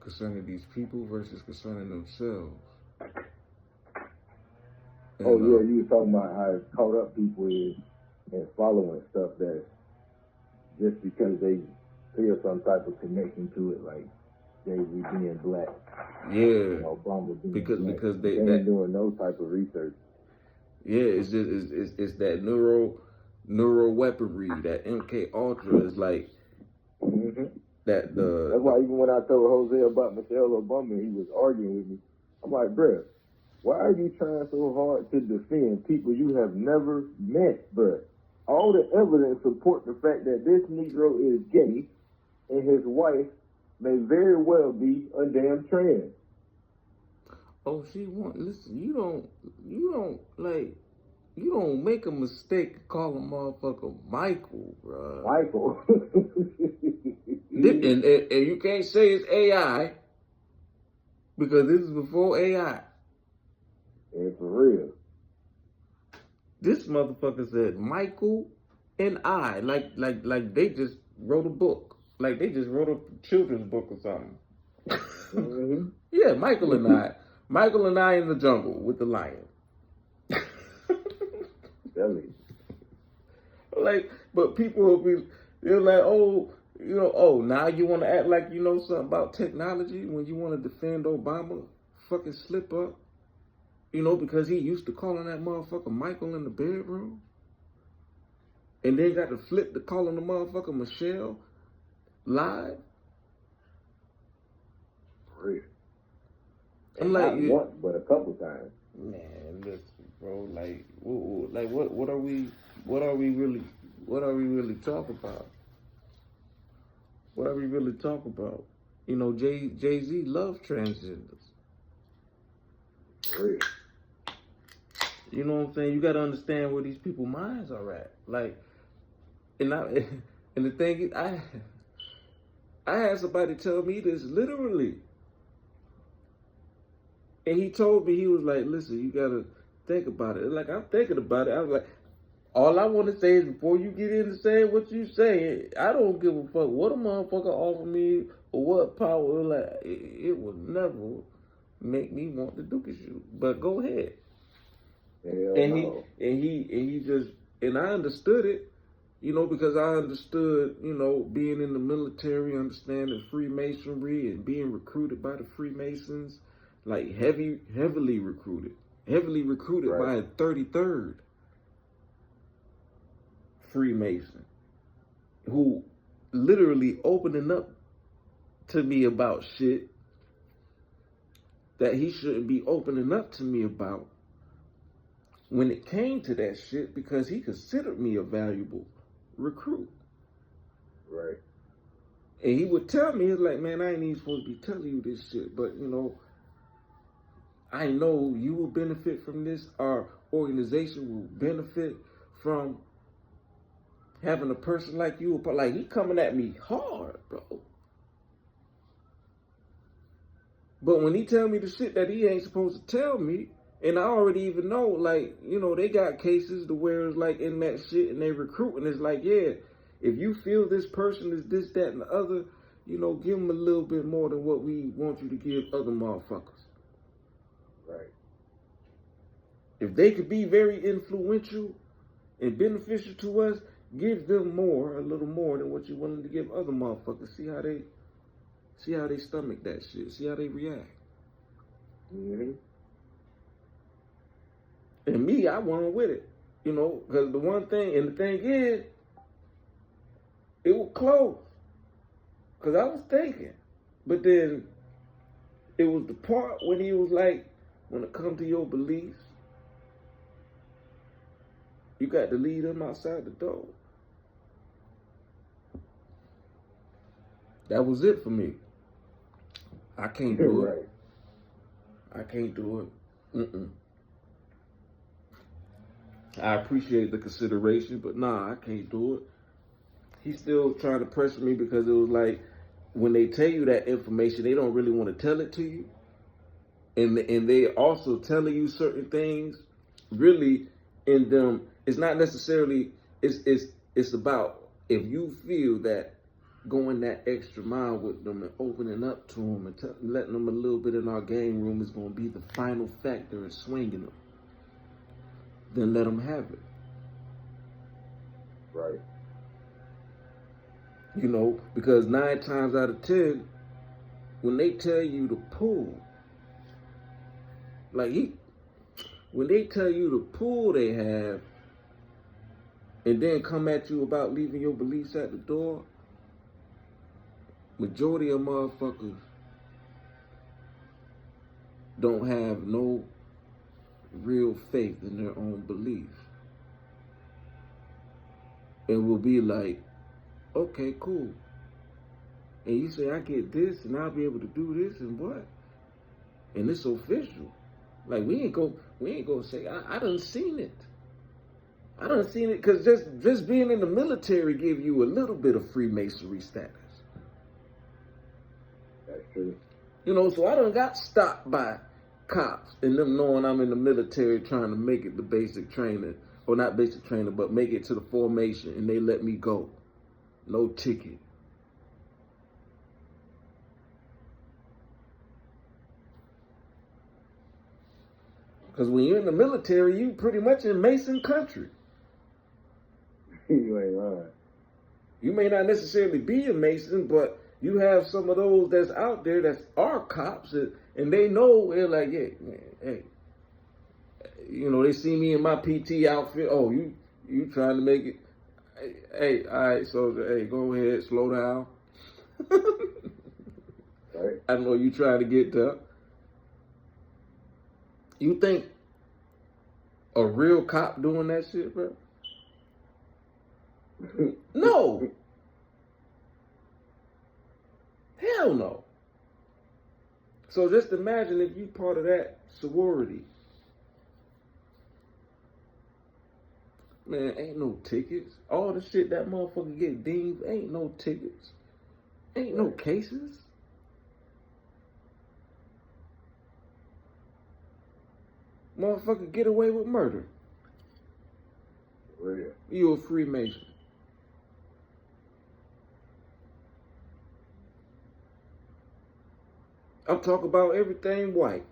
concerning these people versus concerning themselves. And, Oh yeah, you were talking about how caught up people is and following stuff that just because they feel some type of connection to it, like Jay-Z being black, yeah, Obama being because black. because they ain't doing no type of research. Yeah, it's just it's that neuro weaponry, that MK Ultra is like that. That's why even when I told Jose about Michelle Obama, he was arguing with me. I'm like, bruh, why are you trying so hard to defend people you have never met, bruh? All the evidence support the fact that this Negro is gay and his wife may very well be a damn trans. Oh, listen, you don't make a mistake and call a motherfucker Michael, bro. Michael. and you can't say it's AI because this is before AI. And for real. This motherfucker said Michael and I, like they just wrote a book. Like they just wrote a children's book or something. Yeah, Michael and I. Michael and I in the jungle with the lion. Like, but people will be, they're like, oh, now you want to act like you know something about technology when you want to defend Obama, fucking slip up, because he used to calling that motherfucker Michael in the bedroom, and then got to flip to calling the motherfucker Michelle live. For real. I'm like, not once, but a couple times. Man, listen, bro. Like what are we really talking about? What are we really talking about? Jay-Z loves transgenders. Real. You know what I'm saying? You got to understand where these people's minds are at. Like, and the thing is, I had somebody tell me this literally. And he told me, he was like, listen, you got to think about it. Like, I'm thinking about it. I was like, all I want to say is before you get into saying what you say, I don't give a fuck what a motherfucker offer me or what power. Like, it will never make me want to duke you. But go ahead. And I understood it, because I understood, being in the military, understanding Freemasonry and being recruited by the Freemasons. Like heavily recruited right. By a 33rd Freemason who literally opening up to me about shit that he shouldn't be opening up to me about when it came to that shit, because he considered me a valuable recruit. Right. And he would tell me, he's like, man, I ain't even supposed to be telling you this shit, but I know you will benefit from this. Our organization will benefit from having a person like you. Like, he coming at me hard, bro. But when he tell me the shit that he ain't supposed to tell me, and I already even know, like, they got cases to where it's like in that shit and they recruiting. It's like, yeah, if you feel this person is this, that, and the other, give them a little bit more than what we want you to give other motherfuckers. Right. If they could be very influential and beneficial to us, give them a little more than what you're willing to give other motherfuckers. See how they stomach that shit. See how they react. Mm-hmm. And me, I went with it, because the one thing, and the thing is, it was close, because I was thinking, but then it was the part when he was like, when it comes to your beliefs, you got to leave them outside the door. That was it for me. I can't do it. Right. I can't do it. I appreciate the consideration, but nah, I can't do it. He's still trying to pressure me because it was like, when they tell you that information, they don't really want to tell it to you. And they also telling you certain things, really, in them. It's not necessarily. It's about if you feel that going that extra mile with them and opening up to them and letting them a little bit in our game room is going to be the final factor in swinging them. Then let them have it. Right. You know, because 9 times out of 10, when they tell you to pull, when they tell you to pull they have, and then come at you about leaving your beliefs at the door, majority of motherfuckers don't have no real faith in their own beliefs. And will be like, okay, cool. And you say, I get this and I'll be able to do this and what? And it's official. Like we ain't go say, I done seen it. I done seen it because just being in the military give you a little bit of Freemasonry status. That's true. You know, so I done got stopped by cops and them knowing I'm in the military trying to make it the basic training, or not basic training, but make it to the formation, and they let me go. No ticket. Because when you're in the military, you pretty much in Mason country. You ain't lying. You may not necessarily be a Mason, but you have some of those that's out there that are cops, and they know, they're like, yeah, man, hey. You know, they see me in my PT outfit. Oh, you trying to make it. Hey, all right, soldier, hey, go ahead, slow down. Right. I know you trying to get there. You think a real cop doing that shit, bro? No. Hell no. So just imagine if you part of that sorority. Man, ain't no tickets. All the shit that motherfucker get deemed, ain't no tickets. Ain't no cases. Motherfucker get away with murder. Real. You a Freemason. I'm talking about everything white.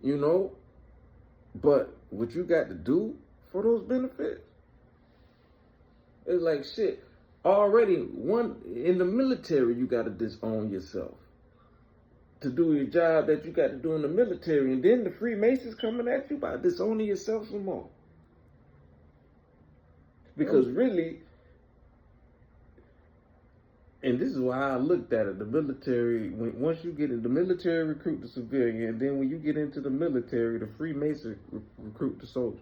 You know? But what you got to do for those benefits? It's like shit. Already, in the military, you got to disown yourself to do your job that you got to do in the military. And then the Freemasons coming at you by disowning yourself some more. Because really, and this is why I looked at it, the military, once you get in the military, recruit the civilian, and then when you get into the military, the Freemason recruit the soldier.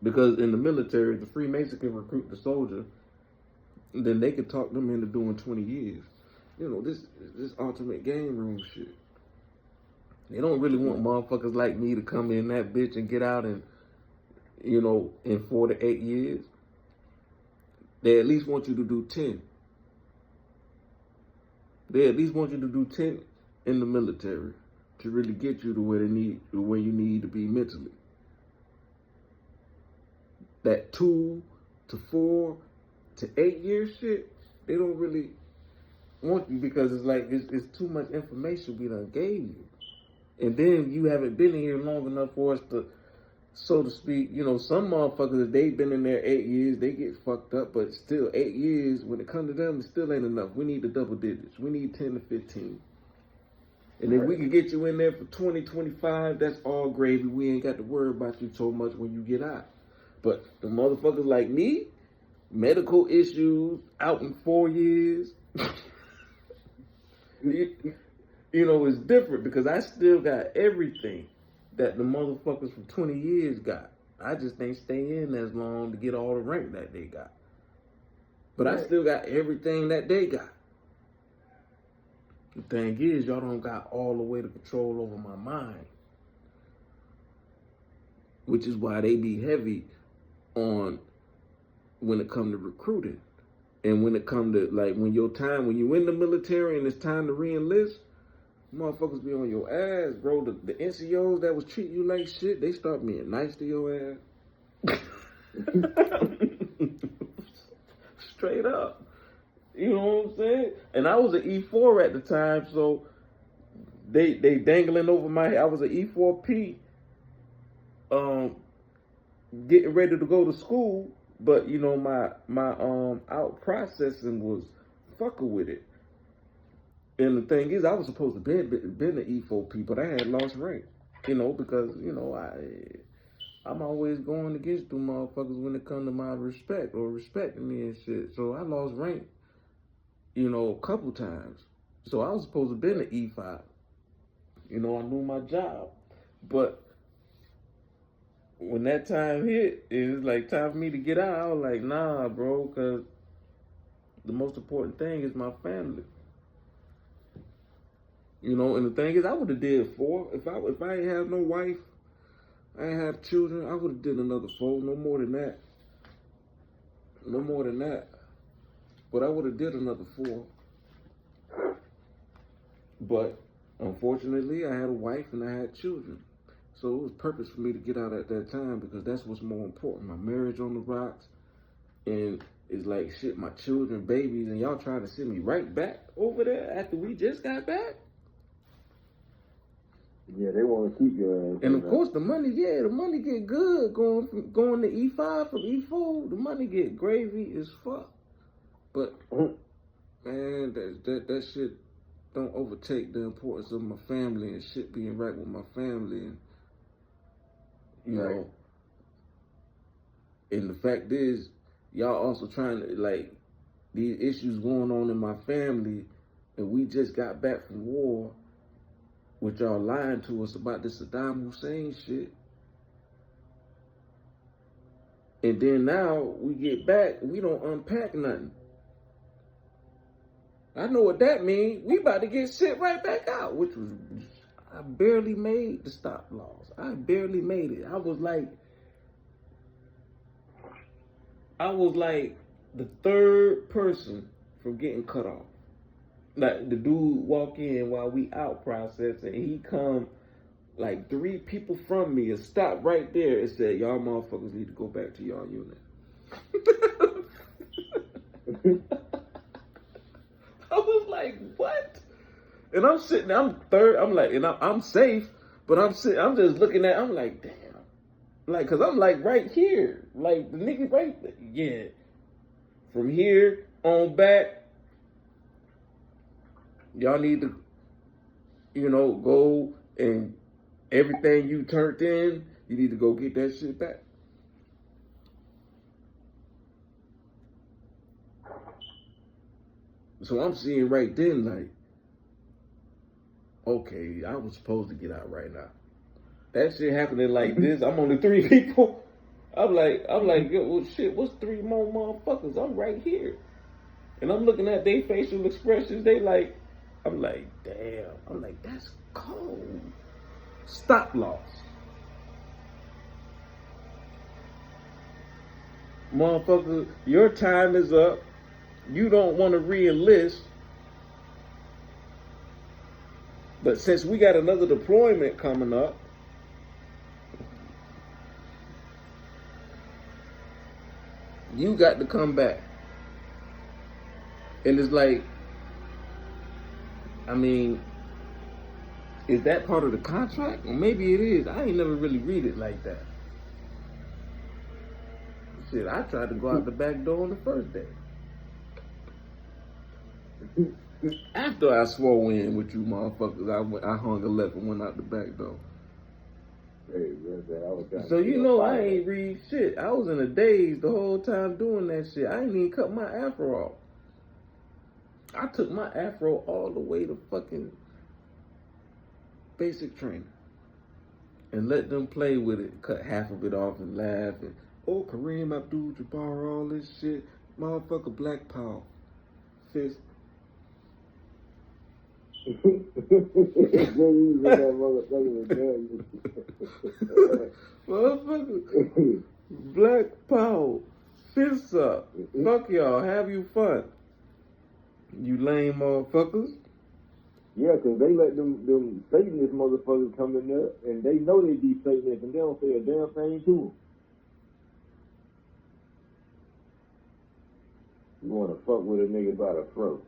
Because in the military, the Freemason can recruit the soldier, and then they can talk them into doing 20 years. You know, this ultimate game room shit. They don't really want motherfuckers like me to come in that bitch and get out in 4 to 8 years. They at least want you to do 10. They at least want you to do 10 in the military to really get you to where you need to be mentally. That 2 to 4 to 8 year shit, they don't really want you because it's like it's too much information we done gave you. And then you haven't been here long enough for us to, so to speak, some motherfuckers, they've been in there 8 years, they get fucked up, but still 8 years, when it comes to them, it still ain't enough. We need the double digits. We need 10 to 15. And if we can get you in there for 20, 25, that's all gravy. We ain't got to worry about you so much when you get out. But the motherfuckers like me, medical issues, out in 4 years, it's different because I still got everything that the motherfuckers from 20 years got. I just ain't stay in as long to get all the rank that they got. But I still got everything that they got. The thing is, y'all don't got all the way to control over my mind. Which is why they be heavy on when it come to recruiting. And when it come to, like, when you in the military and it's time to re-enlist, Motherfuckers be on your ass, bro. The NCOs that was treating you like shit, they start being nice to your ass. Straight up. You know what I'm saying? And I was an E4 at the time, so they dangling over my head. I was an E4P, getting ready to go to school, but you know my out processing was fucking with it. And the thing is, I was supposed to been the E4P, but I had lost rank. You know, because you know I'm always going against them motherfuckers when it comes to my respect or respecting me and shit. So I lost rank, you know, a couple times. So I was supposed to be an E5. You know, I knew my job. But when that time hit, it was like time for me to get out. I was like, nah, bro, because the most important thing is my family. You know, and the thing is, I would have did 4. If I ain't have no wife, I ain't have children, I would have did another 4. No more than that. No more than that. But I would have did another 4. But unfortunately, I had a wife and I had children. So it was purpose for me to get out at that time because that's what's more important. My marriage on the rocks. And it's like, shit, my children, babies, and y'all trying to send me right back over there after we just got back? Yeah, they want to keep your ass. And of course, the money get good going to E5 from E4. The money get gravy as fuck. But man, that shit don't overtake the importance of my family and shit being right with my family. And you know, and the fact is, y'all also trying to like these issues going on in my family, and we just got back from war. With y'all lying to us about this Saddam Hussein shit. And then now we get back and we don't unpack nothing. I know what that means. We about to get shit right back out, which was, I barely made the stop loss. I barely made it. I was like the 3rd person from getting cut off. Like the dude walk in while we out processing, and he come like 3 people from me and stop right there and said, "Y'all motherfuckers need to go back to y'all unit." I was like, "What?" And I'm sitting, I'm third, I'm like, and I'm safe, but I'm just looking at, I'm like, damn, like, cause I'm like right here, like the nigga right there, yeah, from here on back. Y'all need to, you know, go and everything you turned in, you need to go get that shit back. So I'm seeing right then, like, okay, I was supposed to get out right now. That shit happening like this, I'm only 3 people. I'm like, well, shit, what's 3 more motherfuckers? I'm right here. And I'm looking at their facial expressions, they like, I'm like, damn. I'm like, that's cold. Stop loss. Motherfucker, your time is up. You don't want to re-enlist. But since we got another deployment coming up, you got to come back. And it's like, I mean, is that part of the contract? Or maybe it is. I ain't never really read it like that. Shit, I tried to go out the back door on the first day. After I swore in with you motherfuckers, I hung a left and went out the back door. Hey, so you know I ain't read shit. I was in a daze the whole time doing that shit. I ain't even cut my afro off. I took my afro all the way to fucking basic training and let them play with it, cut half of it off and laugh and, oh, Kareem Abdul-Jabbar, all this shit. Motherfucker, Black Power. Fist. Motherfucker, Black Power. Fists up. Fuck y'all. Have you fun. You lame motherfuckers. Yeah, 'cause they let them Satanist motherfuckers come in there, and they know they be Satanists, and they don't say a damn thing to them. You want to fuck with a nigga by the throat.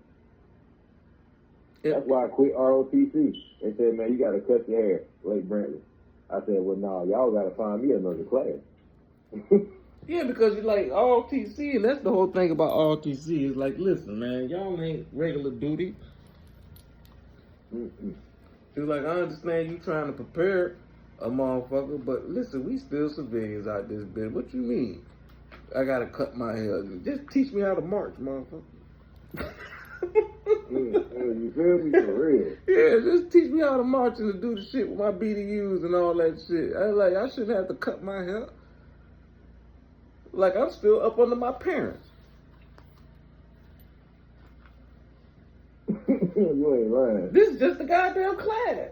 That's why I quit ROTC. They said, man, you got to cut your hair, Lake Brantley. I said, well, no, y'all got to find me another class. Yeah, because you're like ROTC, and that's the whole thing about ROTC. Is like, listen, man, y'all ain't regular duty. Mm-mm. It's like, I understand you trying to prepare a motherfucker, but listen, we still civilians out this bitch. What you mean? I gotta cut my hair. Just teach me how to march, motherfucker. You feel me? For real. Yeah, just teach me how to march and to do the shit with my BDUs and all that shit. I like, I shouldn't have to cut my hair. Like, I'm still up under my parents. You ain't lying. This is just a goddamn class.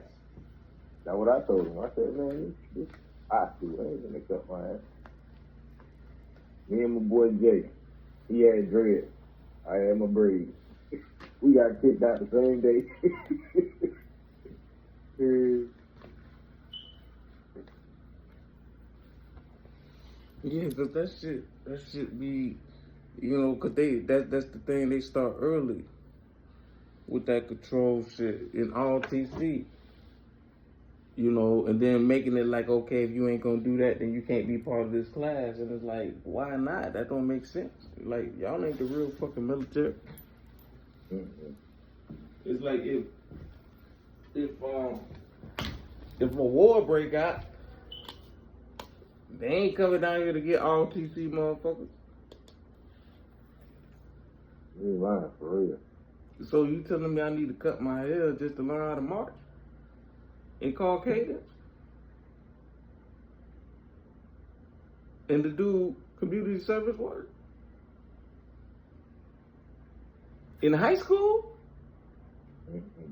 That's what I told him. I said, man, this high school, I ain't gonna cut my ass. Me and my boy Jay, he had dread. I had my braids. We got kicked out the same day. Yeah, cause that shit be, you know, cause that's the thing, they start early with that control shit in all TC. You know, and then making it like, okay, if you ain't gonna do that, then you can't be part of this class. And it's like, why not? That don't make sense. Like, y'all ain't the real fucking military. Mm-hmm. It's like if a war break out, they ain't coming down here to get all TC motherfuckers. You ain't lying, for real. So you telling me I need to cut my hair just to learn how to march? In Caucasians? And to do community service work? In high school? Mm-hmm.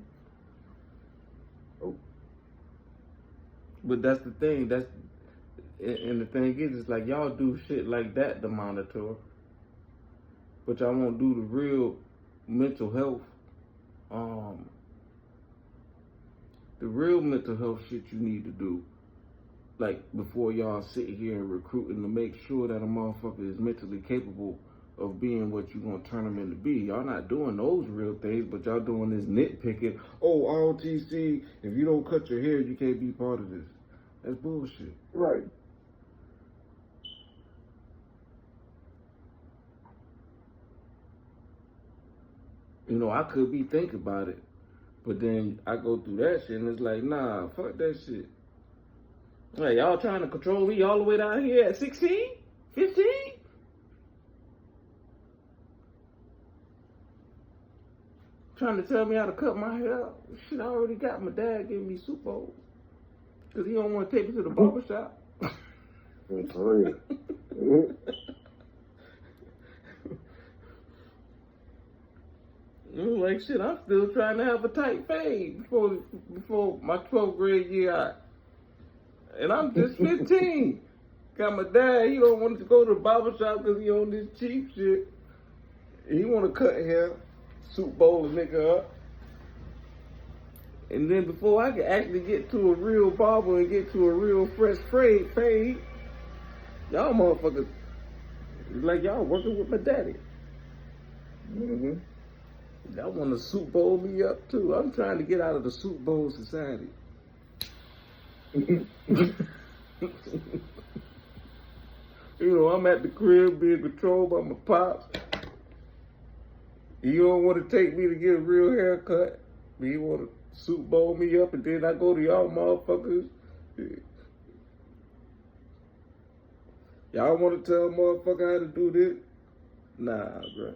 Oh. But that's the thing. And the thing is, it's like y'all do shit like that to monitor, but y'all won't do the real mental health, the real mental health shit you need to do, like before y'all sit here and recruiting to make sure that a motherfucker is mentally capable of being what you gonna turn them into be. Y'all not doing those real things, but y'all doing this nitpicking. Oh, ROTC, if you don't cut your hair, you can't be part of this. That's bullshit. Right. You know, I could be thinking about it, but then I go through that shit and it's like, nah, fuck that shit. Like, y'all trying to control me all the way down here at 16? 15? Trying to tell me how to cut my hair? Shit, I already got my dad giving me soup bowls. Because he don't want to take me to the barber shop. For real. Like, shit, I'm still trying to have a tight fade before my 12th grade year out. And I'm just 15. Got my dad, he don't want to go to the barber shop because he on this cheap shit. He want to cut hair, soup bowl a nigga up. And then before I can actually get to a real barber and get to a real fresh fade, y'all motherfuckers, like y'all working with my daddy. Mm-hmm. Y'all want to soup bowl me up too. I'm trying to get out of the soup bowl society. You know, I'm at the crib being controlled by my pops. He don't want to take me to get a real haircut. He want to soup bowl me up, and then I go to y'all motherfuckers. Y'all want to tell a motherfucker how to do this? Nah, bruh.